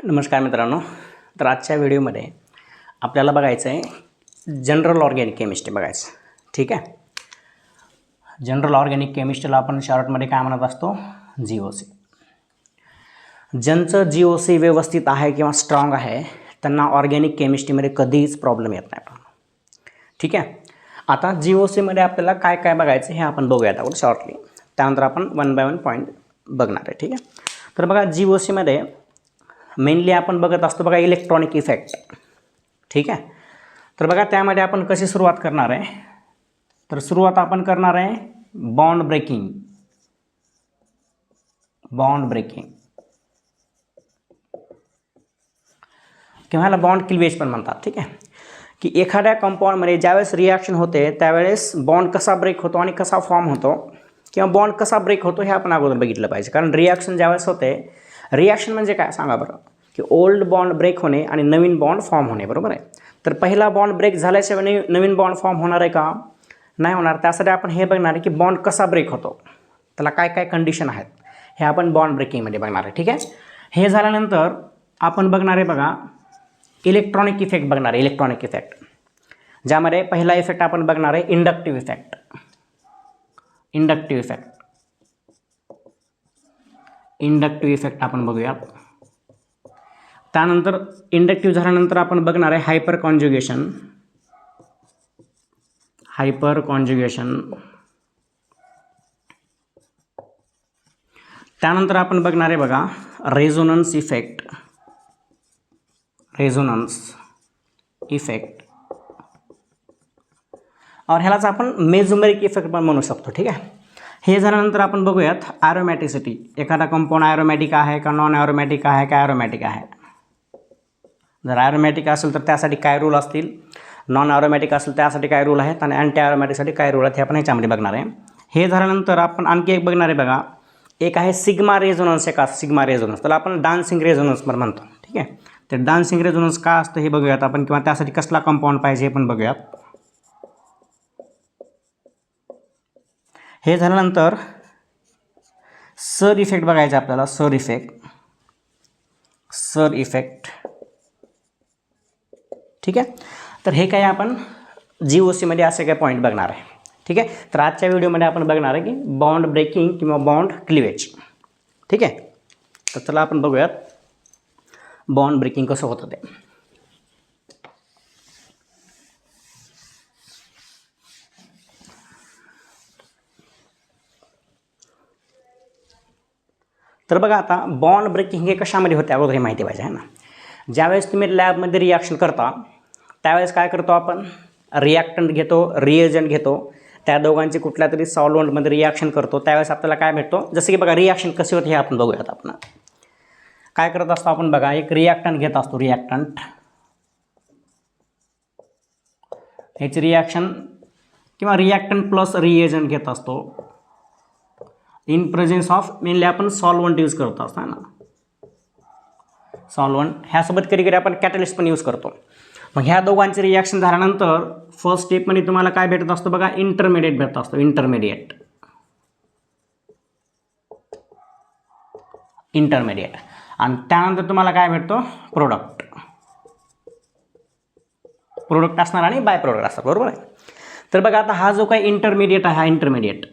नमस्कार मित्रांनो. तर आजच्या व्हिडिओमध्ये आपल्याला बघायचं आहे जनरल ऑर्गॅनिक केमिस्ट्री बघायचं. ठीक आहे. जनरल ऑर्गॅनिक केमिस्ट्रीला आपण शॉर्टमध्ये काय म्हणत असतो, GOC. ज्यांचं GOC व्यवस्थित आहे किंवा स्ट्रॉंग आहे त्यांना ऑर्गॅनिक केमिस्ट्रीमध्ये कधीच प्रॉब्लेम येत नाही. ठीक आहे. आता GOCमध्ये आपल्याला काय काय बघायचं हे आपण बघूयात अगोदर शॉर्टली, त्यानंतर आपण वन बाय वन पॉईंट बघणार आहे. ठीक आहे. तर बघा GOCमध्ये मेनली आपण बघत असतो बघा इलेक्ट्रॉनिक इफेक्ट. ठीक आहे. तर बघा त्यामध्ये आपण कशी सुरुवात करणार आहे, तर सुरुवात आपण करणार आहे बॉन्ड ब्रेकिंग किंवा ह्याला बॉन्ड क्लिवेज पण म्हणतात. ठीक आहे. की एखाद्या कंपाऊंडमध्ये ज्यावेळेस रिॲक्शन होते त्यावेळेस बॉन्ड कसा ब्रेक होतो आणि कसा फॉर्म होतो किंवा बॉन्ड कसा ब्रेक होतो हे आपण अगोदर बघितलं पाहिजे. कारण रिॲक्शन ज्यावेळेस होते, रिॲक्शन म्हणजे काय सांगा बरं, की ओल्ड बॉन्ड ब्रेक होणे आणि नवीन बॉन्ड फॉर्म होणे. बरोबर आहे. तर पहिला बॉन्ड ब्रेक झाल्याशिवाय नवीन बॉन्ड फॉर्म होणार आहे का? नाही होणार. त्यासाठी आपण हे बघणार आहे की बॉन्ड कसा ब्रेक होतो, त्याला काय काय कंडिशन आहेत हे आपण बॉन्ड ब्रेकिंगमध्ये बघणार आहे. ठीक आहे. हे झाल्यानंतर आपण बघणार आहे बघा इलेक्ट्रॉनिक इफेक्ट बघणार आहे. इलेक्ट्रॉनिक इफेक्ट ज्यामध्ये पहिला इफेक्ट आपण बघणार आहे इंडक्टिव्ह इफेक्ट. इंडक्टिव्ह इफेक्ट आपण बघूयात. त्यानंतर इंडक्टिव्ह झाल्यानंतर आपण बघणार आहे हायपर कॉन्जुगेशन. त्यानंतर आपण बघणार आहे बघा रेझोनन्स इफेक्ट और ह्यालाच आपण मेझोमेरिक इफेक्ट पण म्हणू शकतो. ठीक आहे. हे झाल्यानंतर आपण बघूयात ॲरोमॅटिसिटी. एखादा कंपाऊंड ॲरोमॅटिक आहे का नॉन ॲरोमॅटिक आहे का ॲरोमॅटिक आहे. जर ॲरोमॅटिक असेल तर त्यासाठी काय रूल असतील, नॉन ॲरोमॅटिक असेल त्यासाठी काय रूल आहेत आणि अँटी ॲरोमॅटिकसाठी काय रूल आहेत हे आपण ह्याच्यामध्ये बघणार आहे. हे झाल्यानंतर आपण आणखी एक बघणार आहे बघा, एक आहे सिग्मा रेझोनन्स. एक सिग्मा रेझोनन्स, त्याला आपण डान्सिंग रेझोनन्स पण म्हणतो. ठीक आहे. तर डान्सिंग रेझोनन्स का असतं हे बघूयात आपण, किंवा त्यासाठी कसला कंपाऊंड पाहिजे हे पण बघूयात. हे झाल्यानंतर सर इफेक्ट बघायचा आपल्याला. Sir effect. ठीक आहे. तर हे काय आपण GOCमध्ये असे काय पॉईंट बघणार आहे. ठीक आहे. तर आजच्या व्हिडिओमध्ये आपण बघणार आहे की बॉन्ड ब्रेकिंग किंवा बॉन्ड क्लिवेज. ठीक आहे. तर चला आपण बघूयात बॉन्ड ब्रेकिंग कसं होतं ते. तर बघा आता बॉन्ड ब्रेकिंग हे कशामध्ये होते अगोदर हे माहिती पाहिजे आहे ना. ज्यावेळेस तुम्ही लॅबमध्ये रिॲक्शन करता त्यावेळेस काय करतो आपण, रिॲक्टंट घेतो, रिएजंट घेतो, त्या दोघांची कुठल्या तरी सॉल्व्हंटमध्ये रिॲक्शन करतो. त्यावेळेस आपल्याला काय भेटतो, जसं की बघा रिॲक्शन कशी होते हे आपण बघूयात. आपण काय करत असतो, आपण बघा एक रिॲक्टंट घेत असतो. ह्याची रिॲक्शन किंवा रिॲक्टंट प्लस रिएजंट घेत असतो. इन प्रेझेन्स ऑफ मेनली आपण सॉल्व्हंट यूज करतो असतो ना, सॉल्व्हंट. ह्यासोबत कधी कधी आपण कॅटलिस्ट पण यूज करतो. मग ह्या दोघांचे रिॲक्शन झाल्यानंतर फर्स्ट स्टेपमध्ये तुम्हाला काय भेटत असतो बघा, इंटरमिडिएट भेटत असतो. इंटरमिडिएट. आणि त्यानंतर तुम्हाला काय भेटतो, प्रोडक्ट असणार आणि बाय प्रोडक्ट असणार. बरोबर आहे. तर बघा आता हा जो काही इंटरमिडिएट आहे, हा इंटरमिडिएट,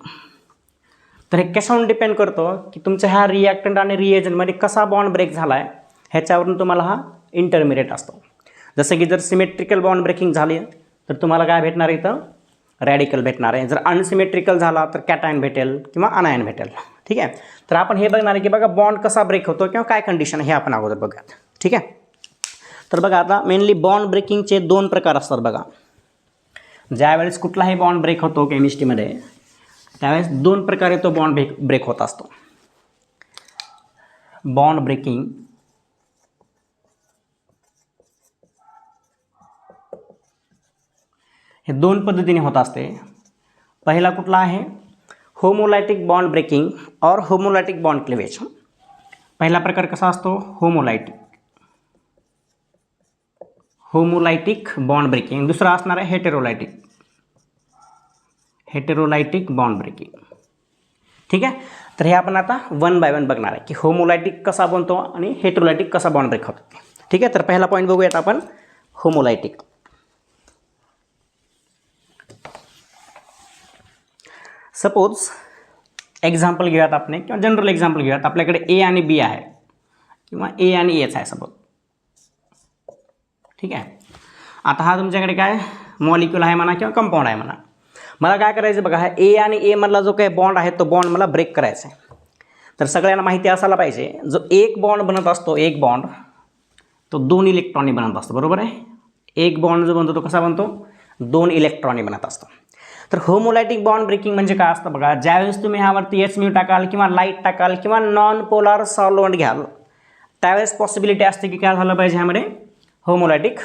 तर हे कशावरून डिपेंड करतो की तुमच्या ह्या रिॲक्टंट आणि रिएजंटमध्ये कसा बॉन्ड ब्रेक झाला आहे ह्याच्यावरून तुम्हाला हा इंटरमिडिएट असतो. जसं की जर सिमेट्रिकल बॉन्ड ब्रेकिंग झाली तर तुम्हाला काय भेटणार आहे, इथं रॅडिकल भेटणार आहे. जर अनसिमेट्रिकल झाला तर कॅटायन भेटेल किंवा अनायन भेटेल. ठीक आहे. तर आपण हे बघणार आहे की बघा बॉन्ड कसा ब्रेक होतो किंवा काय कंडिशन हे आपण अगोदर बघूयात. ठीक आहे. तर बघा आता मेनली बॉन्ड ब्रेकिंगचे दोन प्रकार असतात बघा. ज्यावेळेस कुठलाही बॉन्ड ब्रेक होतो केमिस्ट्रीमध्ये त्यावेळेस दोन प्रकारे तो बॉन्ड ब्रेक होत असतो. बॉन्ड ब्रेकिंग हे दोन पद्धतीने होत असते. पहिला कुठला आहे, होमोलायटिक बॉन्ड ब्रेकिंग और होमोलायटिक बॉन्ड क्लिवेज. पहिला प्रकार कसा असतो, होमोलायटिक बॉन्ड ब्रेकिंग. दुसरा असणार आहे हेटेरोलायटिक बॉन्ड ब्रेकिंग. ठीक आहे. तर हे आपण आता 1 बाय 1 बघणार आहे की होमोलायटिक कसा बनतो आणि हेटेरोलायटिक कसा बॉन्ड ब्रेक होतो. ठीक आहे. तर पहिला पॉईंट बघूयात आपण होमोलायटिक. सपोज एक्झाम्पल घेऊयात आपण किंवा जनरल एक्झाम्पल घेऊयात. आपल्याकडे ए आणि बी आहे किंवा ए आणि एच आहे सपोज. ठीक आहे. आता हा तुमच्याकडे काय मॉलिक्यूल आहे म्हणा किंवा कंपाऊंड आहे म्हणा. मला काय करायचं बघा, हा ए आणि ए मधला जो काही बॉन्ड आहे तो बॉन्ड मला ब्रेक करायचा आहे. तर सगळ्यांना माहिती असायला पाहिजे, जो एक बॉन्ड बनत असतो, एक बॉन्ड तो 2 इलेक्ट्रॉननी बनत असतो. बरोबर आहे. एक बॉन्ड जो बनतो तो कसा बनतो, 2 इलेक्ट्रॉननी बनत असतो. तर होमोलायटिक बॉन्ड ब्रेकिंग म्हणजे काय असतं बघा, ज्यावेळेस तुम्ही ह्यावरती HMU टाकाल किंवा लाईट टाकाल किंवा नॉन पोलार सॉल्व्हंट घ्याल, त्यावेळेस पॉसिबिलिटी असते की काय झालं पाहिजे, ह्यामध्ये होमोलायटिक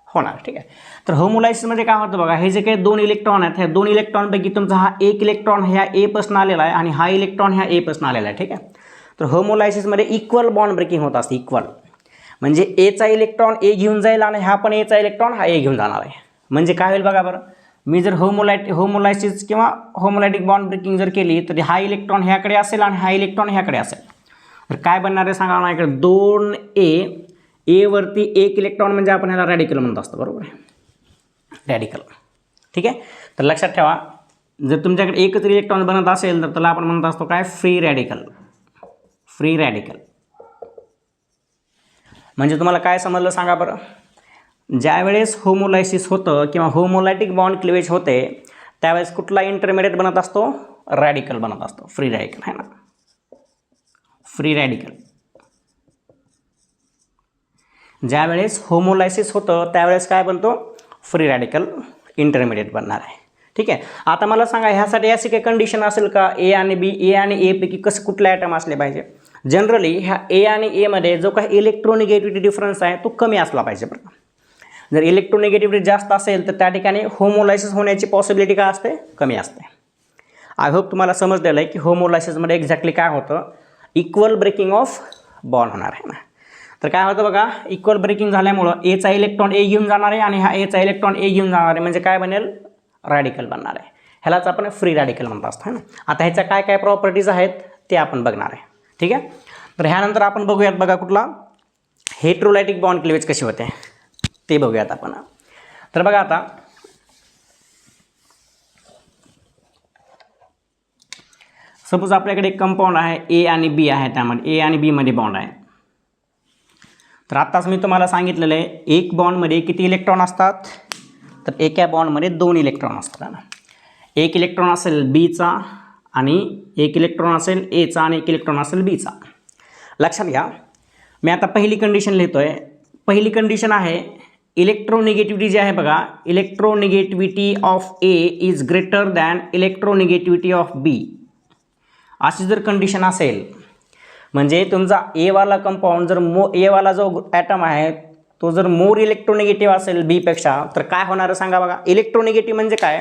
होणार. ठीक आहे. तर होमोलायसिसमध्ये काय होतं बघा, हे जे काही 2 इलेक्ट्रॉन आहेत, ह्या 2 इलेक्ट्रॉनपैकी तुमचा हा एक इलेक्ट्रॉन ह्या ए पासून आलेला आहे आणि हा इलेक्ट्रॉन ह्या ए पासून आलेला आहे. ठीक आहे. तर होमोलायसिसमध्ये इक्वल बॉन्ड ब्रेकिंग होत असते. इक्वल म्हणजे एचा इलेक्ट्रॉन ए घेऊन जाईल आणि हा पण एचा इलेक्ट्रॉन हा ए घेऊन जाणार आहे. म्हणजे काय होईल बघा बरं, मी जर होमोलायसिस किंवा होमोलायटिक बॉन्ड ब्रेकिंग जर केली तर हा इलेक्ट्रॉन ह्याकडे असेल आणि हा इलेक्ट्रॉन ह्याकडे असेल. तर काय बनणार आहे सांगा मला, इकडे 2 ए वरती एक इलेक्ट्रॉन म्हणजे आपण ह्याला रॅडिकल म्हणत असतो. बरोबर आहे. रॅडिकल. ठीक आहे. तर लक्षात ठेवा, जर तुमच्याकडे एकच इलेक्ट्रॉन बनत असेल तर त्याला आपण म्हणत असतो काय, फ्री रॅडिकल. फ्री रॅडिकल म्हणजे तुम्हाला काय समजलं सांगा बरं, ज्यावेळेस होमोलायसिस होतं किंवा होमोलायटिक बॉन्ड क्लिवेज होते त्यावेळेस कुठला इंटरमिडिएट बनत असतो, रॅडिकल बनत असतो. फ्री रॅडिकल आहे ना, फ्री रॅडिकल. ज्यावेळेस होमोलायसिस होतं त्यावेळेस काय बनतो, फ्री रॅडिकल इंटरमिडिएट बनणार आहे. ठीक आहे. आता मला सांगा, ह्यासाठी अशी काही कंडिशन असेल का, ए आणि बी, ए आणि ए पैकी कसं कुठले ॲटम असले पाहिजे. जनरली ह्या ए आणि एमध्ये जो काही इलेक्ट्रोनिगेटिव्हिटी डिफरन्स आहे तो कमी असला पाहिजे. बरं, जर इलेक्ट्रोनिगेटिव्हिटी जास्त असेल तर त्या ठिकाणी होमोलायसिस होण्याची पॉसिबिलिटी काय असते, कमी असते. आय होप तुम्हाला समजलेलं आहे की होमोलायसिसमध्ये एक्झॅक्टली काय होतं, इक्वल ब्रेकिंग ऑफ बॉन्ड होणार आहे ना. तर काय होतं बघा, इक्वल ब्रेकिंग झाल्यामुळं एचा इलेक्ट्रॉन ए घेऊन जाणार आहे आणि हा एचा इलेक्ट्रॉन ए घेऊन जाणार आहे, म्हणजे काय बनेल, रॅडिकल बनणार आहे. ह्यालाच आपण फ्री रॅडिकल म्हणत असतो है ना. आता ह्याच्या काय काय प्रॉपर्टीज आहेत ते आपण बघणार आहे. ठीक आहे. तर ह्यानंतर आपण बघूयात बघा कुठला हेटेरोलायटिक बॉन्ड क्लिवेज कशी होते ते बघूयात आपण. तर बघा आता सपोज आपल्याकडे एक कंपाऊंड आहे ए आणि बी आहे, त्यामध्ये ए आणि बी मध्ये बॉन्ड आहे. तर आत्ताच मी तुम्हाला सांगितलेलं आहे, एक बॉन्डमध्ये किती इलेक्ट्रॉन असतात, तर एका बॉन्डमध्ये 2 इलेक्ट्रॉन असतात ना. एक इलेक्ट्रॉन असेल बीचा आणि एक इलेक्ट्रॉन असेल एचा आणि एक इलेक्ट्रॉन असेल बीचा. लक्षात घ्या, मी आता पहिली कंडिशन लिहितोय. पहिली कंडिशन आहे इलेक्ट्रोनिगेटिव्हिटी जी आहे बघा, electronegativity of A is greater than electronegativity of B. अशी जर कंडिशन असेल म्हणजे तुमचा एवाला कंपाऊंड जर एवाला जो ॲटम आहे तो जर मोर इलेक्ट्रोनिगेटिव्ह असेल बीपेक्षा, तर काय होणार आहे सांगा बघा. इलेक्ट्रोनिगेटिव्ह म्हणजे काय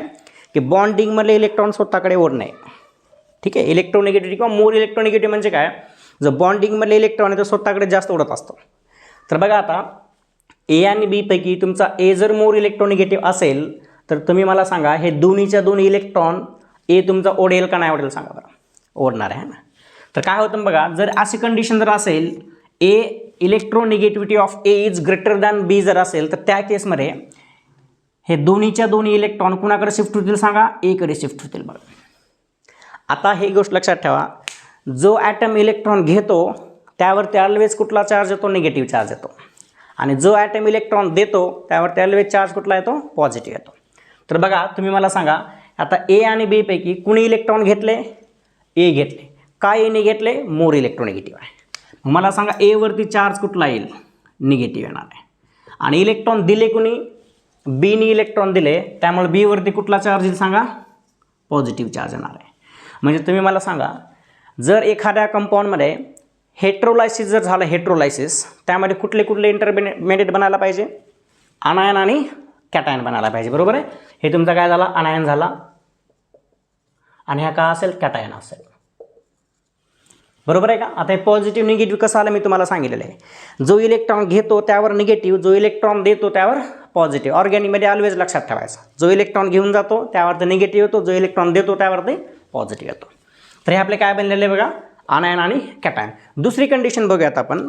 की बॉन्डिंगमधले इलेक्ट्रॉन स्वतःकडे ओढणे. ठीक आहे. इलेक्ट्रोनिगेटिव्ह किंवा मोर इलेक्ट्रोनिगेटिव्ह म्हणजे काय, जर बॉन्डिंगमधले इलेक्ट्रॉन आहे तर स्वतःकडे जास्त ओढत असतो. तर बघा आता ए आणि बी पैकी तुमचा ए जर मोर इलेक्ट्रोनिगेटिव्ह असेल तर तुम्ही मला सांगा, हे दोन्हीच्या दोन्ही इलेक्ट्रॉन ए तुमचा ओढेल का नाही ओढेल सांगा बरं. ओढणार आहे ना. तर काय होतं बघा, जर अशी कंडिशन जर असेल, A electronegativity of A is greater than B जर असेल, तर त्या केसमध्ये हे दोन्हीच्या दोन्ही इलेक्ट्रॉन कुणाकडे शिफ्ट होतील सांगा, एकडे शिफ्ट होतील. बघा आता ही गोष्ट लक्षात ठेवा, जो ॲटम इलेक्ट्रॉन घेतो त्यावरती ऑलवेज कुठला चार्ज येतो, निगेटिव्ह चार्ज येतो. आणि जो ॲटम इलेक्ट्रॉन देतो त्यावरती ऑलवेज चार्ज कुठला येतो, पॉझिटिव्ह येतो. तर बघा तुम्ही मला सांगा, आता ए आणि बी पैकी कुणी इलेक्ट्रॉन घेतले, ए घेतले. काय एने घेतले, मोर इलेक्ट्रोनिगेटिव्ह आहे. मला सांगा ए वरती चार्ज कुठला येईल, निगेटिव्ह येणार आहे. आणि इलेक्ट्रॉन दिले कुणी, बीने इलेक्ट्रॉन दिले, त्यामुळे बी वरती कुठला चार्ज येईल सांगा, पॉझिटिव्ह चार्ज येणार आहे. म्हणजे तुम्ही मला सांगा, जर एखाद्या कंपाऊंडमध्ये हेटेरोलायसिस जर झालं, हेटेरोलायसिस त्यामध्ये कुठले कुठले इंटरमिडिएट बनायला पाहिजे, अनायन आणि कॅटायन बनायला पाहिजे. बरोबर आहे. हे तुमचा काय झाला, अनायन झाला आणि हा काय असेल, कॅटायन असेल. बरोबर आहे का. आता हे पॉझिटिव्ह निगेटिव्ह कसं आलं मी तुम्हाला सांगितलेलं आहे. जो इलेक्ट्रॉन घेतो त्यावर निगेटिव्ह, जो इलेक्ट्रॉन देतो त्यावर पॉझिटिव्ह. ऑर्गॅनिकमध्ये ऑलवेज लक्षात ठेवायचं, जो इलेक्ट्रॉन घेऊन जातो त्यावरती निगेटिव्ह येतो, जो इलेक्ट्रॉन देतो त्यावरती पॉझिटिव्ह येतो. तर हे आपले काय बनलेले आहे बघा, आनायन आणि कॅटायन. दुसरी कंडिशन बघूयात आपण.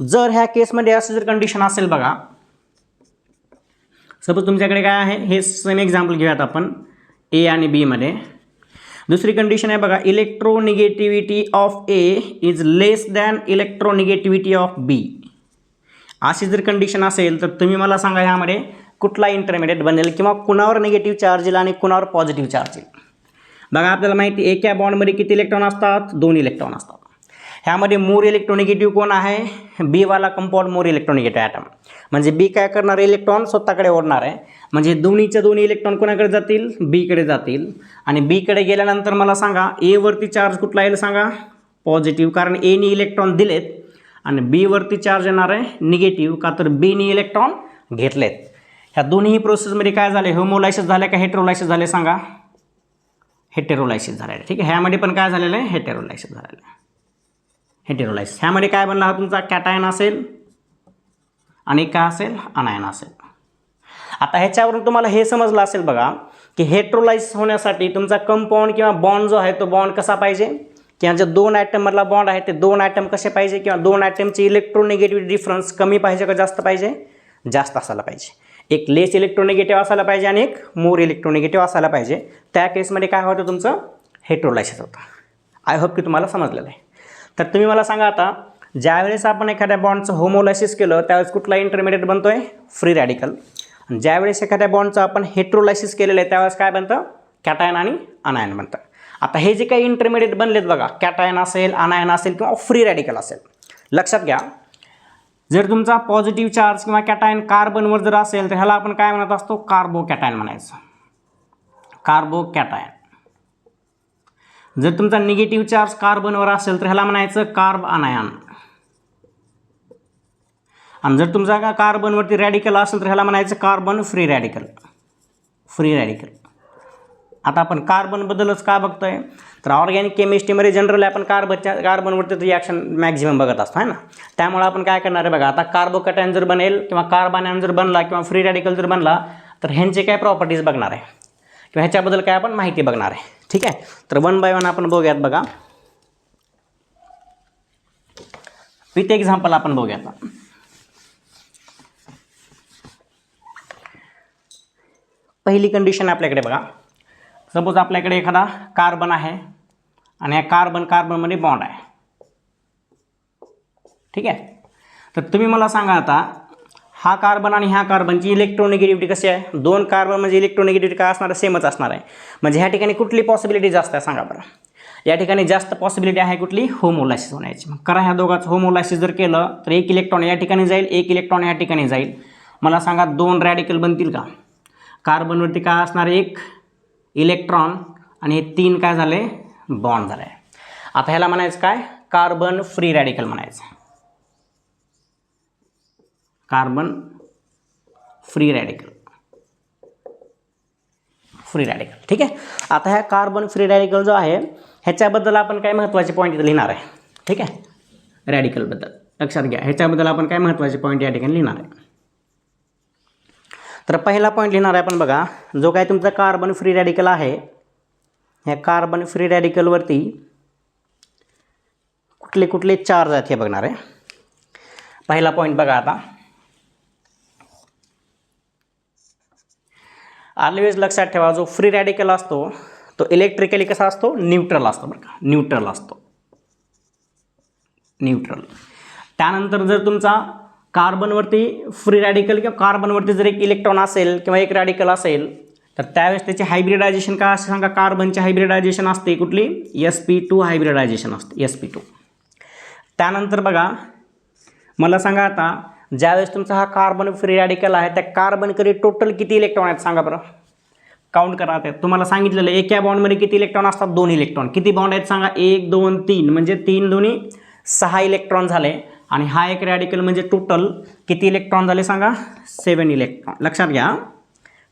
जर ह्या केसमध्ये असं जर कंडिशन असेल बघा, सपोज तुमच्याकडे काय आहे, हे सेम एक्झाम्पल घेऊयात आपण ए आणि बी मध्ये. दुसरी कंडिशन आहे बघा, electronegativity of A is less than electronegativity of B. अशी जर कंडिशन असेल तर तुम्ही मला सांगा ह्यामध्ये कुठला इंटरमिडिएट बनेल किंवा कुणावर निगेटिव्ह चार्ज येईल आणि कुणावर पॉझिटिव्ह चार्ज येईल. बघा आपल्याला माहिती आहे एका बॉन्डमध्ये किती इलेक्ट्रॉन असतात, 2 इलेक्ट्रॉन असतात. ह्यामध्ये मोर इलेक्ट्रोनिगेटिव्ह कोण आहे, बी वाला कंपाऊंड मोर इलेक्ट्रोनिगेटिव्ह ॲटम. म्हणजे बी काय करणार, इलेक्ट्रॉन स्वतःकडे ओढणार आहे. म्हणजे दोन्ही इलेक्ट्रॉन कोणाकडे जातील, बीकडे जातील. आणि बीकडे गेल्यानंतर मला सांगा ए वरती चार्ज कुठला येईल सांगा, पॉझिटिव्ह, कारण एनी इलेक्ट्रॉन दिलेत. आणि बी वरती चार्ज येणार आहे निगेटिव्ह, का तर बीनी इलेक्ट्रॉन घेतलेत. ह्या दोन्ही प्रोसेसमध्ये काय झाले, होमोलायसिस झाले का हेटेरोलायसिस झाले सांगा, हेटेरोलायसिस झालेलं आहे. ठीक आहे, ह्यामध्ये पण काय झालेलं आहे, हेटेरोलायसिस झालेलं आहे. हेटेरोलायसिस ह्यामध्ये काय बनला, हा तुमचा कॅटायन असेल आणि काय असेल, अनायन असेल. आता ह्याच्यावरून तुम्हाला हे समजलं असेल बघा की हेटेरोलायसिस होण्यासाठी तुमचा कंपाऊंड किंवा बॉन्ड जो आहे तो बॉन्ड कसा पाहिजे, किंवा जे 2 ॲटममधला बॉन्ड आहे ते 2 ॲटम कसे पाहिजे, किंवा 2 ॲटमची इलेक्ट्रोनिगेटिव्ह डिफरन्स कमी पाहिजे का जास्त पाहिजे, जास्त असायला पाहिजे. एक लेस इलेक्ट्रोनिगेटिव्ह असायला पाहिजे आणि एक मोर इलेक्ट्रोनिगेटिव्ह असायला पाहिजे. त्या केसमध्ये काय होतं, तुमचं हेटेरोलायसिस होतं. आय होप की तुम्हाला समजलेलं आहे. तर तुम्ही मला सांगा आता, ज्यावेळेस आपण एखाद्या बॉन्डचं होमोलायसिस केलं त्यावेळेस कुठला इंटरमिडिएट बनतो आहे, फ्री रॅडिकल. आणि ज्यावेळेस एखाद्या बॉन्डचं आपण हेटेरोलायसिस केलेलं आहे त्यावेळेस काय बनतं, कॅटायन आणि अनायन बनतं. आता हे जे काही इंटरमिडिएट बनलेत बघा, कॅटायन असेल, अनायन असेल किंवा फ्री रॅडिकल असेल, लक्षात घ्या. जर तुमचा पॉझिटिव्ह चार्ज किंवा कॅटायन कार्बनवर जर असेल तर ह्याला आपण काय म्हणत असतो, कार्बो कॅटायन म्हणायचं, कार्बो कॅटायन. जर तुमचा निगेटिव्ह चार्ज कार्बनवर असेल तर ह्याला म्हणायचं कार्ब अनायन. आणि जर तुमचा का कार्बनवरती रॅडिकल असेल तर ह्याला म्हणायचं carbon free radical, free radical. आता आपण कार्बनबद्दलच का बघतोय, तर ऑर्गॅनिक केमिस्ट्रीमध्ये जनरली आपण कार्बनवरती रिॲक्शन मॅक्झिमम बघत असतो आहे ना. त्यामुळे आपण काय करणार आहे बघा, आता कार्बो कॅटायन जर बनेल किंवा कार्ब अनायन जर बनला किंवा फ्री रॅडिकल जर बनला तर ह्यांचे काय प्रॉपर्टीज बघणार आहे किंवा ह्याच्याबद्दल काय आपण माहिती बघणार आहे. ठीक आहे, तर 1 बाय 1 आपण बघूयात बघा. विथ एक्झाम्पल आपण बघूयात. पहिली कंडिशन आपल्याकडे बघा, सपोज आपल्याकडे एखादा कार्बन आहे आणि या कार्बनमध्ये बॉन्ड आहे. ठीक आहे, तर तुम्ही मला सांगा आता, हा कार्बन आणि ह्या कार्बनची इलेक्ट्रोनिगेटिव्हिटी कशी आहे, 2 कार्बन म्हणजे इलेक्ट्रोनिगेटिव्हिटी काय असणार आहे, सेमच असणार आहे. म्हणजे ह्या ठिकाणी कुठली पॉसिबिलिटी जास्त आहे सांगा बरं. या ठिकाणी जास्त पॉसिबिलिटी आहे कुठली, होमोलायसिस होण्याची. मग करा, ह्या दोघांचं होमोलायसिस जर केलं तर 1 इलेक्ट्रॉन या ठिकाणी जाईल, 1 इलेक्ट्रॉन या ठिकाणी जाईल. मला सांगा 2 रॅडिकल बनतील का, कार्बनवरती काय असणार, 1 इलेक्ट्रॉन आणि 3 काय झाले, बॉन्ड झाले. आता ह्याला म्हणायचं काय, कार्बन फ्री रॅडिकल म्हणायचं, carbon free radical, free radical. ठीक आहे, आता ह्या कार्बन फ्री रॅडिकल जो आहे ह्याच्याबद्दल आपण काय महत्त्वाचे पॉईंट इथे लिहिणार आहे. ठीक आहे, रॅडिकलबद्दल लक्षात घ्या, ह्याच्याबद्दल आपण काय महत्त्वाचे पॉईंट या ठिकाणी लिहिणार आहे. तर पहिला पॉईंट लिहिणार आहे आपण बघा, जो काय तुमचा कार्बन फ्री रॅडिकल आहे, ह्या कार्बन फ्री रॅडिकलवरती कुठले कुठले चार्ज आहेत हे बघणार आहे. पहिला पॉईंट बघा आता, ऑलवेज लक्षात ठेवा, जो फ्री रॅडिकल असतो तो इलेक्ट्रिकली कसा असतो, न्यूट्रल असतो बरं का, न्यूट्रल असतो, न्यूट्रल. त्यानंतर जर तुमचा कार्बनवरती फ्री रॅडिकल किंवा कार्बनवरती जर 1 इलेक्ट्रॉन असेल किंवा 1 रॅडिकल असेल तर त्यावेळेस त्याची हायब्रिडायझेशन काय असते सांगा, कार्बनची हायब्रिडायझेशन असते कुठली, sp2 हायब्रिडायझेशन असते, sp2. त्यानंतर बघा मला सांगा आता, ज्यावेळेस तुमचा हा कार्बन फ्री रॅडिकल आहे त्या कार्बनकडे टोटल किती इलेक्ट्रॉन आहेत सांगा बरं, काउंट करा. ते तुम्हाला सांगितलेलं एका बॉन्डमध्ये किती इलेक्ट्रॉन असतात, 2 इलेक्ट्रॉन. किती बॉन्ड आहेत सांगा, 1 2 3, म्हणजे 3 दोन्ही 6 इलेक्ट्रॉन झाले. आणि हा एक रॅडिकल म्हणजे टोटल किती इलेक्ट्रॉन झाले सांगा, 7 इलेक्ट्रॉन. लक्षात घ्या,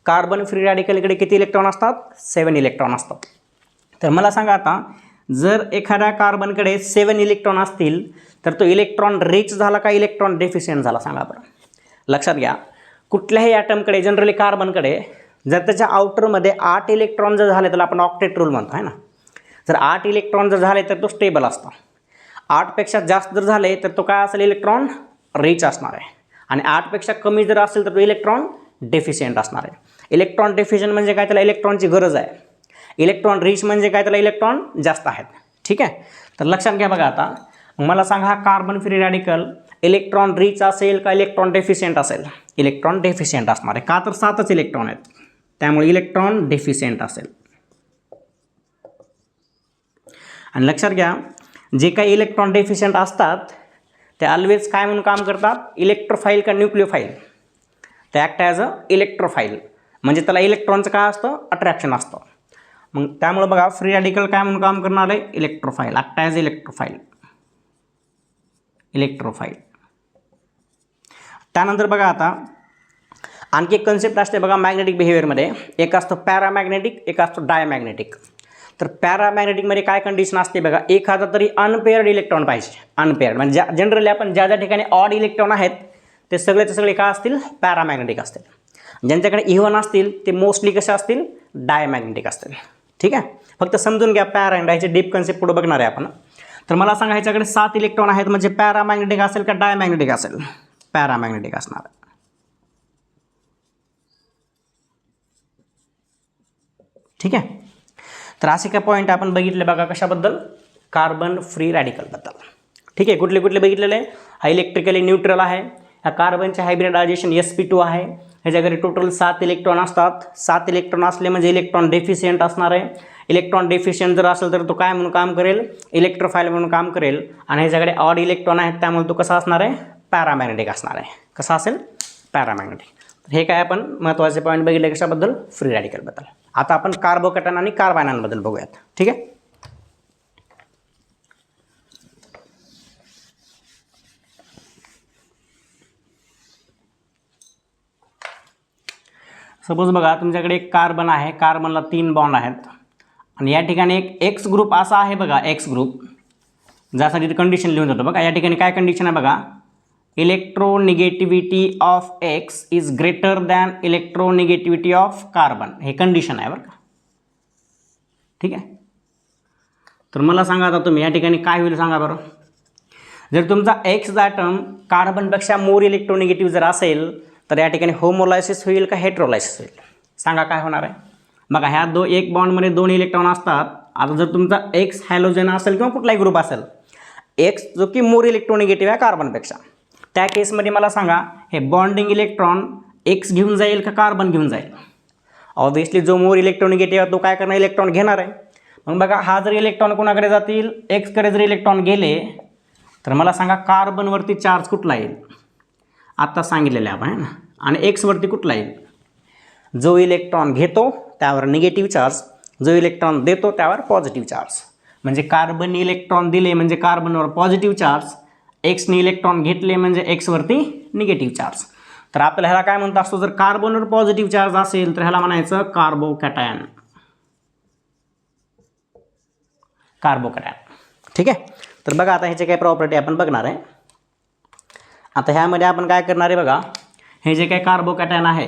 कार्बन फ्री रॅडिकलकडे किती इलेक्ट्रॉन असतात, 7 इलेक्ट्रॉन असतात. तर मला सांगा आता, जर एखाद्या कार्बनकडे 7 इलेक्ट्रॉन असतील तर तो इलेक्ट्रॉन रिच झाला का इलेक्ट्रॉन डेफिशियंट झाला सांगा बरं. लक्षात घ्या, कुठल्याही ॲटमकडे जनरली कार्बनकडे जर त्याच्या आउटरमध्ये 8 इलेक्ट्रॉन जर झाले तर आपण ऑक्टेट रूल म्हणतो आहे ना. जर 8 इलेक्ट्रॉन जर झाले तर तो स्टेबल असतो. 8 पेक्षा जास्त जर झाले तर तो काय असेल, इलेक्ट्रॉन रिच असणार आहे. आणि 8 पेक्षा कमी जर असेल तर तो इलेक्ट्रॉन डेफिशियंट असणार आहे. इलेक्ट्रॉन डेफिशियंट म्हणजे काय, त्याला इलेक्ट्रॉनची गरज आहे. इलेक्ट्रॉन रिच म्हणजे काय, त्याला इलेक्ट्रॉन जास्त आहेत. ठीक आहे, तर लक्षात घ्या. बघा आता मला सांगा, हा carbon free radical electron rich असेल का इलेक्ट्रॉन डेफिशियंट असेल? इलेक्ट्रॉन डेफिशियंट असणार आहे. का तर 7च इलेक्ट्रॉन आहेत, त्यामुळे इलेक्ट्रॉन डेफिशियंट असेल. आणि लक्षात घ्या, जे काही इलेक्ट्रॉन डेफिशियंट असतात ते ऑलवेज काय म्हणून काम करतात, इलेक्ट्रोफाईल का न्यूक्लिओफाईल. ते ॲक्ट ॲज अ इलेक्ट्रोफाईल, म्हणजे त्याला इलेक्ट्रॉनचं काय असतं, अट्रॅक्शन असतं. मग त्यामुळे बघा फ्री रॅडिकल काय म्हणून काम करणार आहे, इलेक्ट्रोफाईल, ॲक्ट ॲज इलेक्ट्रोफाईल. इलेक्ट्रोफाईल. त्यानंतर बघा आता आणखी एक कन्सेप्ट असते बघा मॅग्नेटिक बिहेवियरमध्ये. एक असतं पॅरामॅग्नेटिक, एक असतो डायमॅग्नेटिक. तर पॅरामॅग्नेटिकमध्ये काय कंडिशन असते बघा, एखादा तरी अनपेअर्ड इलेक्ट्रॉन पाहिजे. अनपेअर्ड म्हणजे जनरली आपण ज्या ज्या ठिकाणी ऑड इलेक्ट्रॉन आहेत ते सगळेचे सगळे काय असतील, पॅरामॅग्नेटिक असतील. ज्यांच्याकडे इव्हन असतील ते मोस्टली कसे असतील, डायमॅग्नेटिक असतील. ठीक आहे, फक्त समजून घ्या पॅरा अँड डायचे डीप कन्सेप्ट पुढे बघणार आहे आपण. तर मला सांगा, ह्याच्याकडे 7 इलेक्ट्रॉन आहेत, म्हणजे पॅरामॅग्नेटिक असेल का डायमॅग्नेटिक असेल? पॅरामॅग्नेटिक असणार. ठीक आहे, तर असे काय पॉईंट आपण बघितले बघा कशाबद्दल, कार्बन फ्री रॅडिकलबद्दल. ठीक आहे, कुठले कुठले बघितलेले? हा इलेक्ट्रिकली न्यूट्रल आहे. ह्या कार्बनचे हायब्रिडायझेशन sp2 आहे. ह्याच्याकडे टोटल 7 इलेक्ट्रॉन असतात. 7 इलेक्ट्रॉन असले म्हणजे इलेक्ट्रॉन डेफिशियंट असणार आहे. इलेक्ट्रॉन डेफिशियंट जर असेल तर तो काय म्हणून काम करेल, इलेक्ट्रोफाईल म्हणून काम करेल. आणि ह्याच्याकडे ऑड इलेक्ट्रॉन आहेत, त्यामुळे तो कसा असणार आहे, पॅरामॅग्नेटिक असणार आहे. कसा असेल, पॅरामॅग्नेटिक. हे काय आपण महत्त्वाचे पॉईंट बघितले कशाबद्दल, फ्री रॅडिकलबद्दल. आता आपण कार्बोकॅटायन आणि कार्बायनांबद्दल बघूयात. ठीक आहे, सपोज बघा तुमच्याकडे एक कार्बन आहे, कार्बनला 3 बॉन्ड आहेत आणि या ठिकाणी एक एक्स ग्रुप असा आहे बघा, एक्स ग्रुप, ज्यासाठी कंडिशन लिहून जातो बघा. या ठिकाणी काय कंडिशन आहे बघा, electronegativity of X is greater than electronegativity of carbon. हे कंडिशन आहे बरं का. ठीक आहे, तर मला सांगा आता तुम्ही या ठिकाणी काय होईल सांगा बरं. जर तुमचा एक्स ॲटम कार्बनपेक्षा मोर इलेक्ट्रोनिगेटिव्ह जर असेल तर या ठिकाणी होमोलायसिस होईल का हेट्रोलायसिस होईल? सांगा काय होणार आहे. बघा ह्या एक बॉन्डमध्ये 2 इलेक्ट्रॉन असतात. आता जर तुमचा एक्स हॅलोजन असेल किंवा कुठलाही ग्रुप असेल, एक्स जो की मोर इलेक्ट्रोनिगेटिव्ह आहे कार्बनपेक्षा, त्या केसमध्ये मला सांगा हे बॉन्डिंग इलेक्ट्रॉन एक्स घेऊन जाईल का कार्बन घेऊन जाईल? ऑब्व्हियसली जो मोर इलेक्ट्रोनिगेटिव्ह आहे तो काय करणार, इलेक्ट्रॉन घेणार आहे. मग बघा हा जर इलेक्ट्रॉन कोणाकडे जातील, एक्सकडे जर इलेक्ट्रॉन गेले तर मला सांगा कार्बनवरती चार्ज कुठला येईल? आत्ता सांगितलेलं आहे आपण आहे ना. आणि एक्सवरती कुठला येईल? जो इलेक्ट्रॉन घेतो त्यावर निगेटिव्ह चार्ज, जो इलेक्ट्रॉन देतो त्यावर पॉझिटिव्ह चार्ज. म्हणजे कार्बनने इलेक्ट्रॉन दिले म्हणजे कार्बनवर पॉझिटिव्ह चार्ज, एक्सने इलेक्ट्रॉन घेतले म्हणजे एक्सवरती निगेटिव्ह चार्ज. तर आपल्याला ह्याला काय म्हणत असतो, जर कार्बनवर पॉझिटिव्ह चार्ज असेल तर ह्याला म्हणायचं कार्बोकॅटायन. कार्बोकॅटायन. ठीक आहे, तर बघा आता ह्याचे काही प्रॉपर्टी आपण बघणार आहे. आता ह्यामध्ये आपण काय करणार आहे बघा, हे जे काही कार्बोकॅटायन आहे,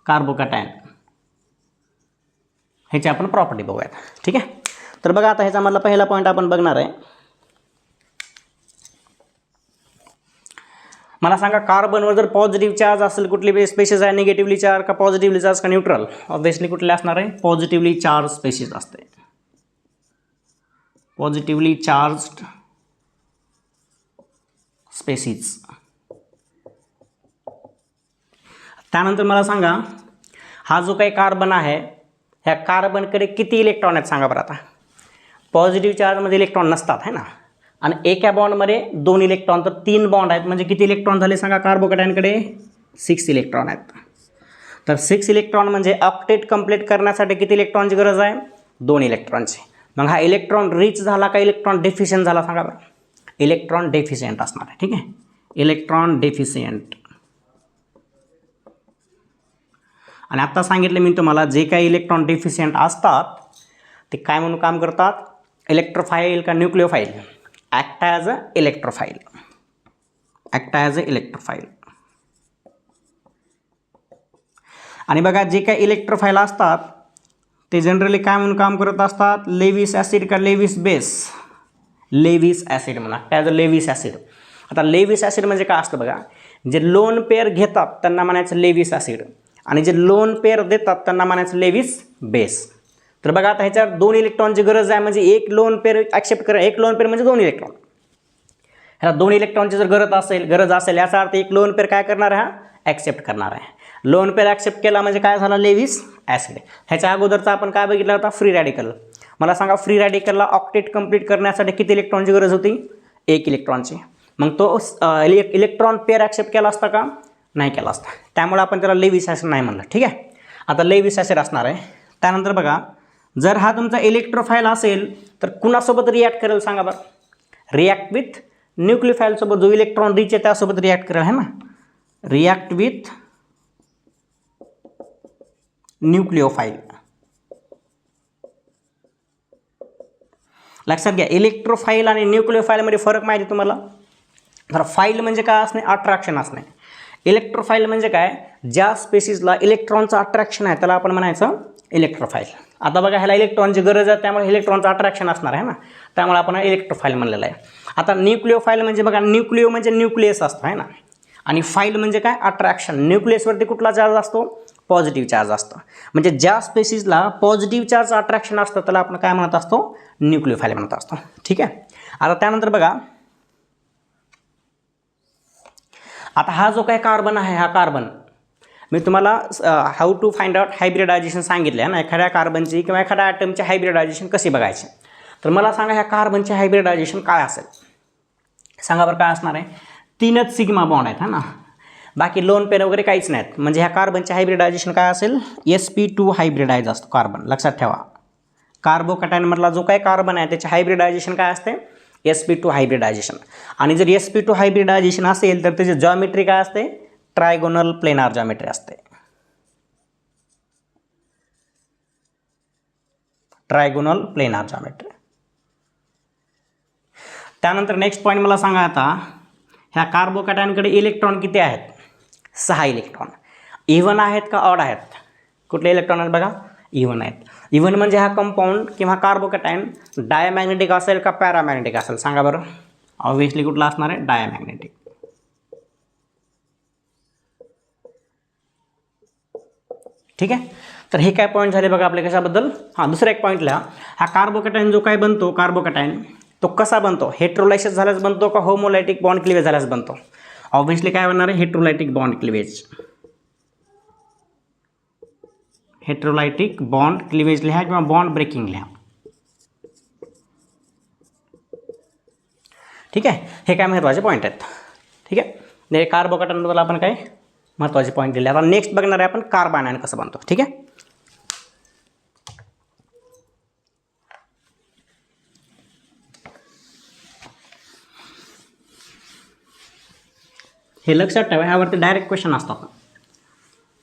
कार्बोकॅटायन ह्याची आपण प्रॉपर्टी बघूयात. ठीक आहे, तर बघा आता ह्याच्यामधला पहिला पॉईंट आपण बघणार आहे. मला सांगा कार्बनवर जर पॉझिटिव्ह चार्ज असेल, कुठली स्पेशीज आहे, निगेटिव्हली चार्ज का पॉझिटिव्हली चार्ज का न्यूट्रल? ऑब्व्हियसली कुठले असणार आहे, पॉझिटिव्हली चार्ज स्पेशीज असते. Positively charged species. त्यानंतर मला सांगा हा जो काही कार्बन आहे, ह्या कार्बनकडे किती इलेक्ट्रॉन आहेत सांगा बरं. आता पॉझिटिव्ह चार्जमध्ये इलेक्ट्रॉन नसतात आहे ना, आणि एका बॉन्डमध्ये 2 इलेक्ट्रॉन, तर 3 बॉन्ड आहेत म्हणजे किती इलेक्ट्रॉन झाले सांगा कार्बोकॅटायनकडे? 6 इलेक्ट्रॉन आहेत. तर 6 इलेक्ट्रॉन म्हणजे ऑक्टेट कंप्लीट करण्यासाठी किती इलेक्ट्रॉनची गरज आहे? 2 इलेक्ट्रॉनची. मग हा इलेक्ट्रॉन रिच झाला का इलेक्ट्रॉन डेफिशियंट झाला सांगा बरं? इलेक्ट्रॉन डेफिशियंट असणार आहे. ठीक आहे, इलेक्ट्रॉन डेफिशियंट. आणि आत्ता सांगितलं मी तुम्हाला, जे काही इलेक्ट्रॉन डेफिशियंट असतात ते काय म्हणून काम करतात, इलेक्ट्रोफाईल का nucleophile? Act as a इलेक्ट्रोफाईल. Act as a इलेक्ट्रोफाईल. आणि बघा जे काही इलेक्ट्रोफाईल असतात ते जनरली काय म्हणून काम करत असतात, लेविस ॲसिड का लेविस बेस, लेविस ॲसिड म्हणा, ॲज अ लेविस ॲसिड. आता लेविस ॲसिड म्हणजे काय असतं बघा, जे लोन पेअर घेतात त्यांना म्हणायचं लेविस ॲसिड आणि जे लोन पेअर देतात त्यांना म्हणायचं लेविस बेस. तर बघा आता ह्याच्यावर 2 इलेक्ट्रॉनची गरज आहे, म्हणजे एक लोन पेअर ॲक्सेप्ट करा, एक लोन पेअर म्हणजे 2 इलेक्ट्रॉन. ह्याला 2 इलेक्ट्रॉनची जर गरज असेल याचा अर्थ एक लोन पेअर काय करणार आहे, हा ॲक्सेप्ट करणार आहे. लोन पेअर ॲक्सेप्ट केला म्हणजे काय झाला, लेविस ॲसिड. ह्याच्या अगोदरचा आपण काय बघितला होता, फ्री रॅडिकल. मला सांगा फ्री रॅडिकलला ऑक्टेट कंप्लीट करण्यासाठी किती इलेक्ट्रॉनची गरज होती, 1 इलेक्ट्रॉनची. मग तो इलेक्ट्रॉन पेअर ॲक्सेप्ट केला असता का, नाही केला असता. त्यामुळे आपण त्याला लेविस ॲसिड नाही म्हणलं. ठीक आहे, आता लेविस ॲसिड असणार आहे. त्यानंतर बघा, जर हा तुमचा इलेक्ट्रोफाईल असेल तर कुणासोबत रिॲक्ट करेल सांगा बरं, रिॲक्ट विथ न्यूक्लियोफाईल सोबत. जो इलेक्ट्रॉन रिच आहे त्यासोबत रिॲक्ट करेल, है ना, रिॲक्ट विथ न्यूक्लियोफाईल. लक्षात घ्या, इलेक्ट्रोफाईल आणि न्यूक्लियोफाईलमध्ये फरक माहिती तुम्हाला. तर फाईल म्हणजे काय असणे, अट्रॅक्शन असणे. इलेक्ट्रोफाईल म्हणजे काय, ज्या स्पेसिसला इलेक्ट्रॉनचं अट्रॅक्शन आहे त्याला आपण म्हणायचं इलेक्ट्रोफाईल. आता बघा, ह्याला इलेक्ट्रॉनची गरज आहे त्यामुळे इलेक्ट्रॉनचं अट्रॅक्शन असणार आहे ना, त्यामुळे आपण इलेक्ट्रोफाईल म्हणलेलं आहे. आता न्यूक्लियोफाईल म्हणजे बघा, न्यूक्लियो म्हणजे न्यूक्लियस असतं आहे ना, आणि फाईल म्हणजे काय, अट्रॅक्शन. न्यूक्लियसवरती कुठला चार्ज असतो, पॉझिटिव्ह चार्ज असतो. म्हणजे ज्या स्पेसिसला पॉझिटिव्ह चार्ज अट्रॅक्शन असतं त्याला आपण काय म्हणत असतो, न्यूक्लियोफाईल म्हणत असतो. ठीक आहे, आता त्यानंतर बघा, आता हा जो काही कार्बन आहे, हा कार्बन मी तुम्हाला how to find out hybridisation सांगितलं आहे ना, एखाद्या कार्बनची किंवा एखाद्या ॲटमची हायब्रिडायझेशन कशी बघायची. तर मला सांगा, ह्या कार्बनचे हायब्रिडायझेशन काय असेल सांगा बरं, काय असणार आहे, 3च सिग्मा बॉन्ड आहेत, है ना, बाकी लोन पेअर वगैरे काहीच नाहीत. म्हणजे ह्या कार्बनचे हायब्रिडायझेशन काय असेल, sp2 हायब्रिडाइज असतो कार्बन. लक्षात ठेवा, कार्बोकॅटायनमधला जो काही कार्बन आहे त्याचे हायब्रिडायझेशन काय असते, sp2 हायब्रिडायझेशन. आणि जर sp2 हायब्रिडायझेशन असेल तर त्याची जॉमेट्री काय असते, ट्रायगोनल प्लेनार जॉमेट्री असते. Trigonal planar geometry. त्यानंतर नेक्स्ट पॉईंट मला सांगा, आता ह्या कार्बोकॅटायनकडे इलेक्ट्रॉन किती आहेत, 6 इलेक्ट्रॉन. इव्हन आहेत का ऑड आहेत, कुठले इलेक्ट्रॉन आहेत बघा, इव्हन आहेत. इव्हन म्हणजे हा कंपाऊंड किंवा कार्बोकॅटायन डायमॅग्नेटिक असेल का पॅरामॅग्नेटिक असेल सांगा बरं. ऑब्व्हियसली कुठला असणार आहे, डायमॅग्नेटिक. ठीक आहे, तर हे काय पॉईंट झाले बघा आपले कशाबद्दल. हां, दुसरा एक पॉईंट लिहा, हा कार्बोकॅटायन जो काय बनतो, कार्बोकॅटायन तो कसा बनतो, हेट्रोलायसिस झाल्यास बनतो का होमोलायटिक बॉन्ड क्लिवेज झाल्यास बनतो. ऑब्व्हियसली काय बनणार आहे, हेट्रोलायटिक बॉन्ड क्लिवेज. हेट्रोलायटिक बॉन्ड क्लिवेज लिहा किंवा बॉन्ड ब्रेकिंग लिहा. ठीक आहे, हे काय महत्त्वाचे पॉईंट आहेत. ठीक आहे, कार्बोकॅटायनबद्दल आपण काय महत्त्वाचे पॉईंट दिले. आता नेक्स्ट बघणार आहे आपण कार्बन आयन कसं बनतो. ठीक आहे, हे लक्षात ठेवा, ह्यावरती डायरेक्ट क्वेश्चन असतात.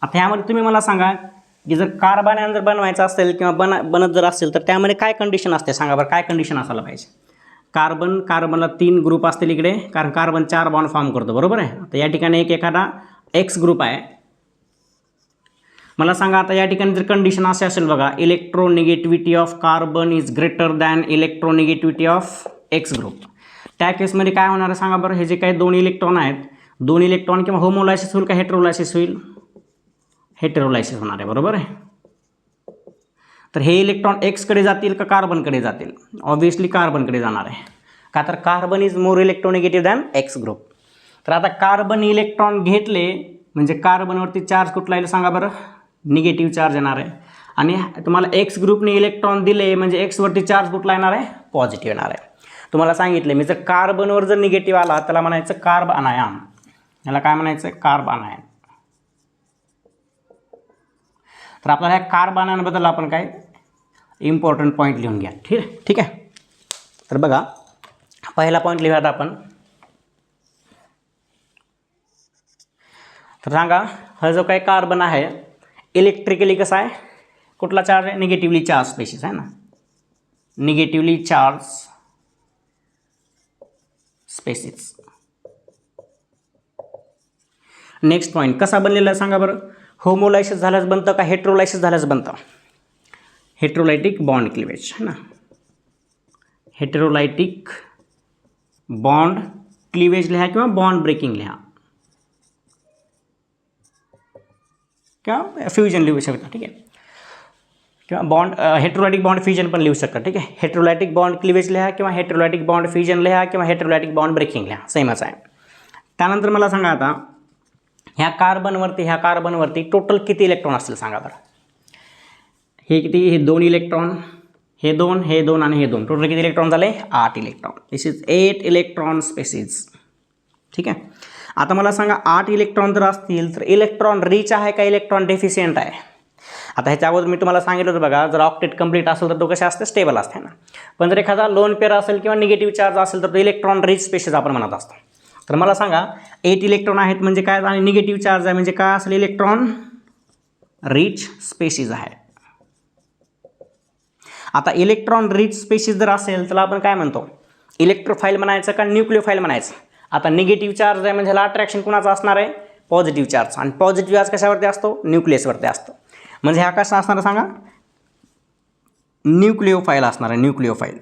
आता ह्यामध्ये तुम्ही मला सांगा की जर कार्बन आयन जर बनवायचं असेल किंवा बनत जर असेल तर त्यामध्ये काय कंडिशन असते सांगा बरं, काय कंडिशन असायला पाहिजे. कार्बनला 3 ग्रुप असतील इकडे, कारण कार्बन 4 बॉन्ड फॉर्म करतो, बरोबर आहे. तर या ठिकाणी एखादा एक्स ग्रुप आहे. मला सांगा, आता या ठिकाणी जर कंडिशन असे असेल बघा, electronegativity of carbon is greater than electronegativity of X group. त्या केसमध्ये काय होणार आहे सांगा बरं, हे जे काही 2 इलेक्ट्रॉन आहेत, 2 इलेक्ट्रॉन किंवा होमोलायसिस होईल का हेट्रोलायसिस होईल, हेटेरोलायसिस होणार आहे, बरोबर आहे. तर हे इलेक्ट्रॉन एक्सकडे जातील का कार्बनकडे जातील, ऑब्व्हियसली कार्बनकडे जाणार आहे, का तर carbon is more electronegative than X group. तर आता कार्बन इलेक्ट्रॉन घेतले म्हणजे कार्बनवरती चार्ज कुठला येईल सांगा बरं, निगेटिव्ह चार्ज येणार आहे. आणि तुम्हाला एक्स ग्रुपने इलेक्ट्रॉन दिले म्हणजे एक्सवरती चार्ज कुठला येणार आहे, पॉझिटिव्ह येणार आहे. तुम्हाला सांगितले मी, जर कार्बनवर जर निगेटिव्ह आला त्याला म्हणायचं कार्ब अनायन, याला काय म्हणायचं, कार्ब अनायन. तर आपल्याला ह्या कार्बन आयनबद्दल आपण काय इम्पॉर्टंट पॉईंट लिहून घ्या. ठीक आहे, तर बघा पहिला पॉईंट लिहूयात आपण. तर सांगा, हा जो काही कार्बन आहे इलेक्ट्रिकली कसा आहे, कुठला चार्ज आहे, निगेटिव्हली चार्ज स्पेसिस आहे ना, negatively charge species. Next point कसा बनलेला आहे सांगा बरं, होमोलायसिस झाल्यास बनतं का हेट्रोलायसिस झाल्यास बनतं. हेटेरोलाइटिक बॉन्ड क्लीवेज है ना, हेटेरोलाइटिक बॉन्ड क्लीवेज लिहा किंवा बॉन्ड ब्रेकिंग लिहा किंवा फ्युजन लिहू शकता, ठीक आहे, किंवा बॉन्ड हेटेरोलाइटिक बॉन्ड फ्युजन पण लिहू शकता, ठीक आहे. हेटेरोलाइटिक बॉन्ड क्लीवेज लिहा किंवा हेटेरोलाइटिक बॉन्ड फ्युजन लिहा किंवा हेटेरोलाइटिक बॉन्ड ब्रेकिंग लिहा, सेमच आहे. त्यानंतर मला सांगा आता ह्या कार्बनवरती टोटल किती इलेक्ट्रॉन असतील सांगा बरं. हे किती, हे 2 इलेक्ट्रॉन, हे 2, हे 2 आणि हे 2, टोटल किती इलेक्ट्रॉन झाले, 8 electron. This is 8 electron species, ठीक आहे. आता मला सांगा 8 इलेक्ट्रॉन जर असतील तर इलेक्ट्रॉन रिच आहे का इलेक्ट्रॉन डेफिशियंट आहे. आता ह्याच्या अगोदर मी तुम्हाला सांगितलं होतं बघा, जर ऑक्टेट कंप्लीट असेल तर तो कशा असते, स्टेबल असते ना. पण जर एखादा लोन पेअर असेल किंवा निगेटिव्ह चार्ज असेल तर तो इलेक्ट्रॉन रिच स्पेसिस आपण म्हणत असतो. तर मला सांगा 8 इलेक्ट्रॉन आहेत म्हणजे काय, आणि निगेटिव्ह चार्ज आहे म्हणजे काय असेल, इलेक्ट्रॉन रिच स्पेसिस आहे. आता इलेक्ट्रॉन रिच स्पेसिस जर असेल तर आपण काय म्हणतो, इलेक्ट्रोफाईल म्हणायचं का न्यूक्लिओफाईल म्हणायचं. आता निगेटिव्ह चार्ज आहे म्हणजे ह्याला अट्रॅक्शन कुणाचं असणार आहे, पॉझिटिव्ह चार्ज, आणि पॉझिटिव्ह चार्ज कशावरती असतो, न्यूक्लियसवरती असतो. म्हणजे हा कसा असणार सांगा, न्यूक्लिओफाईल असणार आहे, न्यूक्लिओफाईल.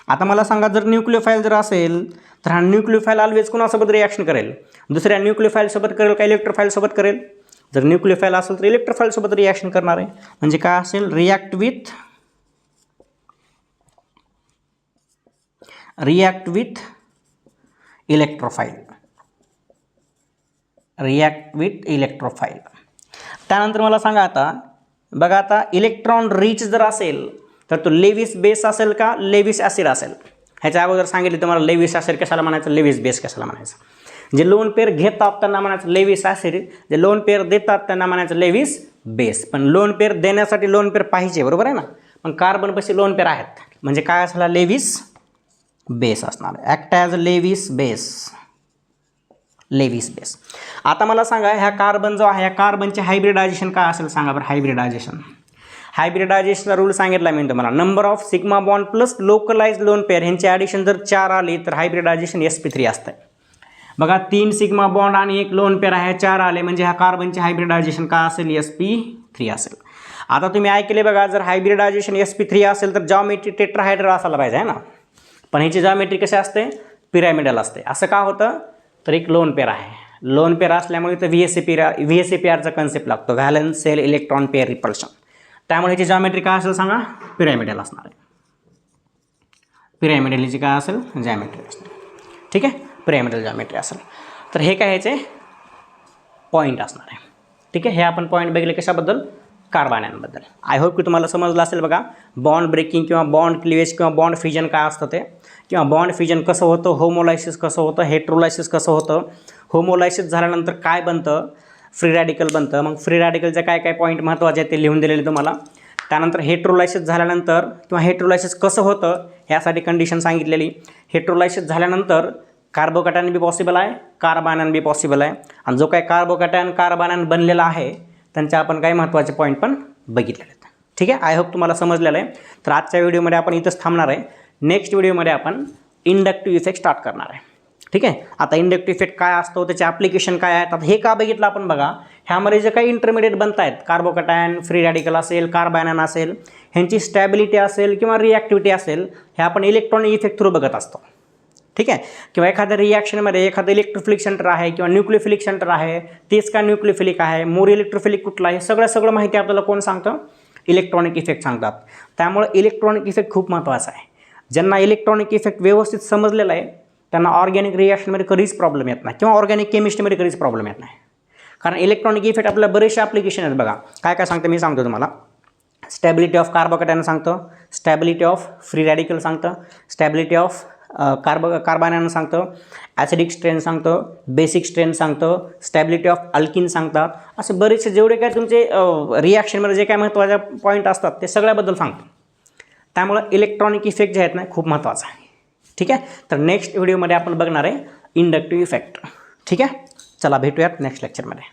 आता मला सांगा जर न्यूक्लिओफाईल जर असेल तर हा न्यूक्लिओफाईल ऑलवेज कुणासोबत रिॲक्शन करेल, दुसऱ्या न्यूक्लिओफाईल सोबत करेल का इलेक्ट्रोफाईल सोबत करेल. जर न्यूक्लिओफाईल असेल तर इलेक्ट्रोफाईल सोबत रिॲक्शन करणार आहे, म्हणजे काय असेल, रिॲक्ट विथ इलेक्ट्रोफाईल, रिॲक्ट विथ इलेक्ट्रोफाईल. त्यानंतर मला सांगा आता बघा, आता इलेक्ट्रॉन रिच जर असेल तर तो लेविस बेस असेल का लेविस ॲसिड असेल. ह्याच्या अगोदर सांगितले तुम्हाला लेविस ॲसिड कशाला म्हणायचं, लेविस बेस कशाला म्हणायचं. जे लोन पेअर घेतात त्यांना म्हणायचं लेविस ॲसिड, जे लोन पेअर देतात त्यांना म्हणायचं लेविस बेस. पण लोन पेअर देण्यासाठी लोन पेअर पाहिजे, बरोबर आहे ना. पण कार्बनपाशी लोन पेअर आहेत म्हणजे काय असला, लेविस बेस असणार, act as Lewis base, Lewis base. आता मला सांगा ह्या कार्बन जो आहे, ह्या कार्बनचे हायब्रिडायझेशन काय असेल सांगा बरं. हायब्रिडायझेशनचा रूल सांगितला मी तुम्हाला, number of sigma bond plus localise lone pair ह्यांची ॲडिशन जर 4 आली तर हायब्रिडायझेशन sp3 असतं. बघा 3 सिग्मा बॉन्ड आणि 1 लोन पेअर आहे, 4 आले म्हणजे ह्या कार्बनचे हायब्रिडायझेशन काय असेल, sp3 असेल. आता तुम्ही ऐकले बघा, जर हायब्रिडायझेशन sp3 असेल तर जॉमेट्री टेट्राहायड्रल असायला पाहिजे आहे ना, पण ह्याची जॉमेट्री कशी असते, पिरॅमिडल असते. असं का होतं, तर एक लोन पेअर आहे, लोन पेअर असल्यामुळे तर VSEPRचा कन्सेप्ट लागतो, valence sale electron pair repulsion. त्यामुळे ह्याची जॉमेट्री काय असेल सांगा, पिरॅमिडल असणार आहे. पिरॅमिडल ह्याची काय असेल, जॉमेट्री असणार, ठीक आहे, पिरॅमिडल जॉमेट्री असेल. तर हे काय ह्याचे पॉईंट असणार आहे, ठीक आहे. हे आपण पॉईंट बघितले कशाबद्दल, कार्बनांबद्दल. आय होप की तुम्हाला समजलं असेल बघा, बॉन्ड ब्रेकिंग किंवा बॉन्ड क्लिवेज किंवा बॉन्ड फ्युजन काय असतं ते, किंवा बॉन्ड फ्युजन कसं होतं, होमोलायसिस कसं होतं, हेट्रोलायसिस कसं होतं, होमोलायसिस झाल्यानंतर काय बनतं, फ्री रॅडिकल बनतं. मग फ्री रॅडिकलचे काय काय पॉईंट महत्त्वाचे आहेत ते लिहून दिलेले तुम्हाला. त्यानंतर हेट्रोलायसिस झाल्यानंतर किंवा हेट्रोलायसिस कसं होतं ह्यासाठी कंडिशन सांगितलेली. हेट्रोलायसिस झाल्यानंतर कार्बोकॅटायन बी पॉसिबल आहे, कार्बायन बी पॉसिबल आहे, आणि जो काही कार्बोकॅटायन कार्बायन बनलेला आहे त्यांचे आपण काही महत्त्वाचे पॉईंट पण बघितलेले आहेत, ठीक आहे. आय होप तुम्हाला समजलेलं आहे. तर आजच्या व्हिडिओमध्ये आपण इथंच थांबणार आहे. नेक्स्ट व्हिडिओमध्ये आपण इंडक्टिव्ह इफेक्ट स्टार्ट करणार आहे, ठीक आहे. आता इंडक्टिव्ह इफेक्ट काय असतो, त्याचे ॲप्लिकेशन काय आहेत, आता हे का बघितलं आपण बघा, ह्यामध्ये जे काही इंटरमिडिएट बनत आहेत, कार्बोकॅटायन, फ्री रॅडिकल असेल, कार्बायन असेल, ह्यांची स्टॅबिलिटी असेल किंवा रिॲक्टिव्हिटी असेल, हे आपण इलेक्ट्रॉनिक इफेक्ट थ्रू बघत असतो, ठीक आहे. किंवा एखाद्या रिॲक्शनमध्ये एखादं इलेक्ट्रोफिलिक सेंटर आहे किंवा न्यूक्लियोफिलिक सेंटर आहे, तेच का न्यूक्लियोफिलिक आहे, मोर इलेक्ट्रोफिलिक कुठला आहे, सगळं माहिती आपल्याला कोण सांगतं, इलेक्ट्रॉनिक इफेक्ट सांगतात. त्यामुळे इलेक्ट्रॉनिक इफेक्ट खूप महत्त्वाचा आहे. ज्यांना इलेक्ट्रॉनिक इफेक्ट व्यवस्थित समजलेला आहे त्यांना ऑर्गॅनिक रिॲक्शनमध्ये कधीच प्रॉब्लेम येत नाही किंवा ऑर्गॅनिक केमिस्ट्रीमध्ये कधीच प्रॉब्लेम येत नाही. कारण इलेक्ट्रॉनिक इफेक्ट आपल्याला बरेचसे ॲप्लिकेशन आहेत बघा. काय काय सांगतं मी सांगतो तुम्हाला. स्टॅबिलिटी ऑफ कार्बोकॅटायन सांगतं, स्टॅबिलिटी ऑफ फ्री रॅडिकल सांगतं, स्टॅबिलिटी ऑफ कार्बायन सांगतं, ॲसिडिक स्ट्रेन सांगतं, बेसिक स्ट्रेन सांगतं, स्टॅबिलिटी ऑफ अल्किन सांगतात. असे बरेचसे जेवढे काय तुमचे रिॲक्शनमध्ये जे काय महत्त्वाचे पॉईंट असतात ते सगळ्याबद्दल सांगतो. त्यामुळं इलेक्ट्रॉनिक इफेक्ट जे आहेत ना खूप महत्त्वाचा आहे, ठीक आहे. तर नेक्स्ट व्हिडिओमध्ये आपण बघणार आहे इंडक्टिव्ह इफेक्ट, ठीक आहे. चला भेटूयात नेक्स्ट लेक्चरमध्ये.